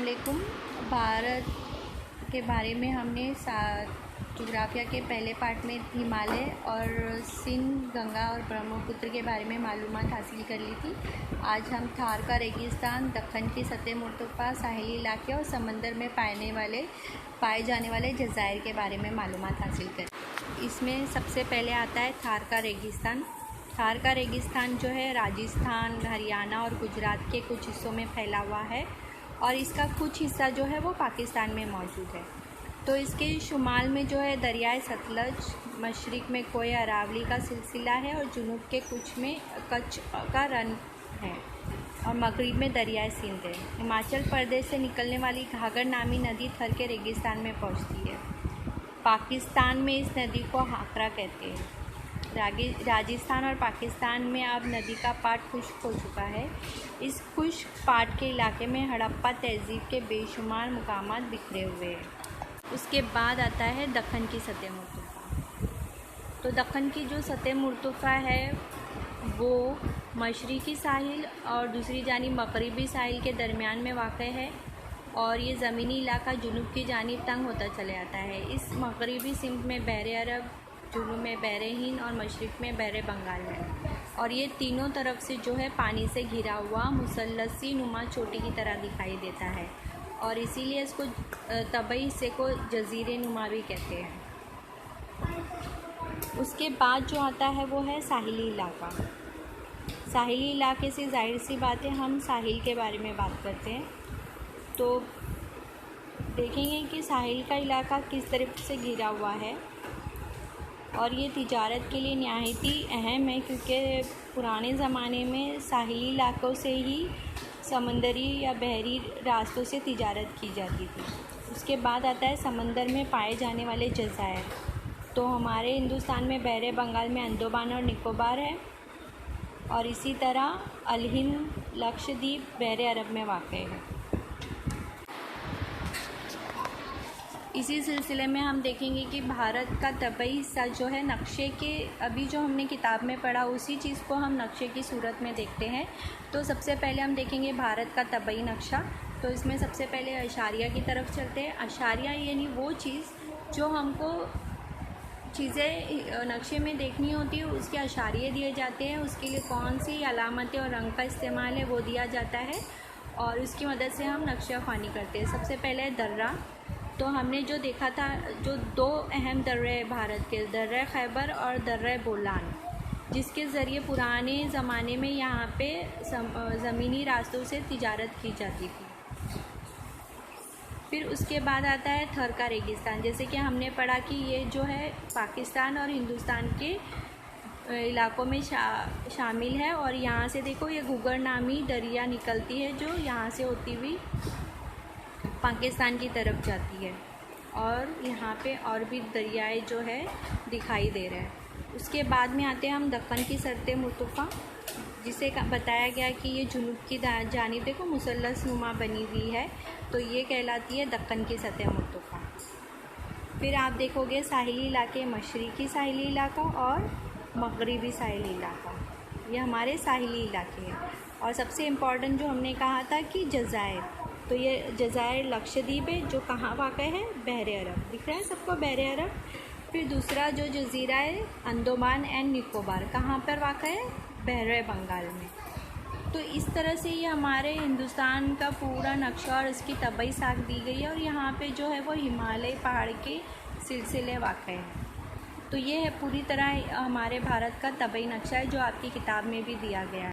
वालेकुम। भारत के बारे में हमने जोग्राफिया के पहले पार्ट में हिमालय और सिंध, गंगा और ब्रह्मपुत्र के बारे में मालूमात हासिल कर ली थी। आज हम थार का रेगिस्तान, दक्कन की सतह मुर्तफ़ा, साहिली इलाके और समंदर में पाए जाने वाले जज़ायर के बारे में मालूमात हासिल करें। इसमें सबसे पहले आता है थार का रेगिस्तान। थार का रेगिस्तान जो है राजस्थान, हरियाणा और गुजरात के कुछ हिस्सों में फैला हुआ है और इसका कुछ हिस्सा जो है वो पाकिस्तान में मौजूद है। तो इसके शुमाल में जो है दरियाए सतलज, मशरिक़ में कोय अरावली का सिलसिला है और जुनूब के कुछ में कच्छ का रन है और मगरिब में दरियाए सिंध है। हिमाचल प्रदेश से निकलने वाली घाघर नामी नदी थर के रेगिस्तान में पहुंचती है। पाकिस्तान में इस नदी को हाकरा कहते हैं। राजस्थान और पाकिस्तान में अब नदी का पाट खुश्क हो चुका है। इस खुश्क पाट के इलाके में हड़प्पा तहज़ीब के बेशुमार मुकामात बिखरे हुए हैं। उसके बाद आता है दक्कन की सतह मुर्तफ़ा। तो दक्कन की जो सतह मुर्तफ़ा है वो मशरिक़ी साहिल और दूसरी जानिब मगरिबी साहिल के दरमियान में वाक़ है और ये ज़मीनी इलाका जुनूब की जानिब तंग होता चले आता है। इस मगरिबी सिमत में बहर अरब, जुनूब में बहर हिंद और मशरिक़ में बहर बंगाल है और ये तीनों तरफ से जो है पानी से घिरा हुआ मुसल्लसी नुमा चोटी की तरह दिखाई देता है और इसीलिए इसको तबाई हिस्से को जज़ीरे नुमा भी कहते हैं। उसके बाद जो आता है वो है साहिली इलाका। साहिली इलाके से ज़ाहिर सी बात है हम साहिल के बारे में बात करते हैं। तो देखेंगे कि साहिल का इलाका किस तरफ से घिरा हुआ है और ये तिजारत के लिए नहायत ही अहम है क्योंकि पुराने ज़माने में साहिली इलाकों से ही समंदरी या बहरी रास्तों से तिजारत की जाती थी। उसके बाद आता है समंदर में पाए जाने वाले जज़ायर। तो हमारे हिंदुस्तान में बहर बंगाल में अंडमान और निकोबार है और इसी तरह अल हिंद, लक्षद्वीप बहर अरब में वाक़ है। इसी सिलसिले में हम देखेंगे कि भारत का तबाई हिस्सा जो है नक्शे के, अभी जो हमने किताब में पढ़ा उसी चीज़ को हम नक्शे की सूरत में देखते हैं। तो सबसे पहले हम देखेंगे भारत का तबाई नक्शा। तो इसमें सबसे पहले अशारिया की तरफ चलते हैं। अशारिया यानी वो चीज़ जो हमको चीज़ें नक्शे में देखनी होती है उसके अशारिये दिए जाते हैं, उसके लिए कौन सी अलामतें और रंग का इस्तेमाल है वो दिया जाता है और उसकी मदद से हम नक्शा ख़वानी करते हैं। सबसे पहले दर्रा। तो हमने जो देखा था, जो दो अहम दर्रे हैं भारत के, दर्रा खैबर और दर्रा बोलान, जिसके ज़रिए पुराने ज़माने में यहाँ पे ज़मीनी रास्तों से तिजारत की जाती थी। फिर उसके बाद आता है थर का रेगिस्तान। जैसे कि हमने पढ़ा कि ये जो है पाकिस्तान और हिंदुस्तान के इलाकों में शामिल है और यहाँ से देखो ये घूगर नामी दरिया निकलती है जो यहाँ से होती हुई पाकिस्तान की तरफ जाती है और यहाँ पे और भी दरियाए जो है दिखाई दे रहे हैं। उसके बाद में आते हैं हम दक्कन की सतह मुर्तफ़ा, जिसे बताया गया कि ये जुनूब की जानिब देखो मुसल्लस नुमा बनी हुई है, तो ये कहलाती है दक्कन की सतह मुर्तफ़ा। फिर आप देखोगे साहिली इलाके, मशरिक़ी साहिली इलाका और मगरिबी साहिली इलाका, ये हमारे साहिली इलाके हैं। और सबसे इम्पॉर्टेंट जो हमने कहा था कि जज़ायर, तो ये जज़ायर लक्षद्वीप है जो कहाँ वाक़ है, बहर अरब, दिख रहा है सबको बहर अरब। फिर दूसरा जो जज़ीरा है अंडमान एंड निकोबार, कहाँ पर वाक़ है, बहर बंगाल में। तो इस तरह से ये हमारे हिंदुस्तान का पूरा नक्शा और इसकी तबाई साख दी गई है और यहाँ पे जो है वो हिमालय पहाड़ के सिलसिले वाक़ हैं। तो ये है पूरी तरह हमारे भारत का तबाई नक्शा है जो आपकी किताब में भी दिया गया है।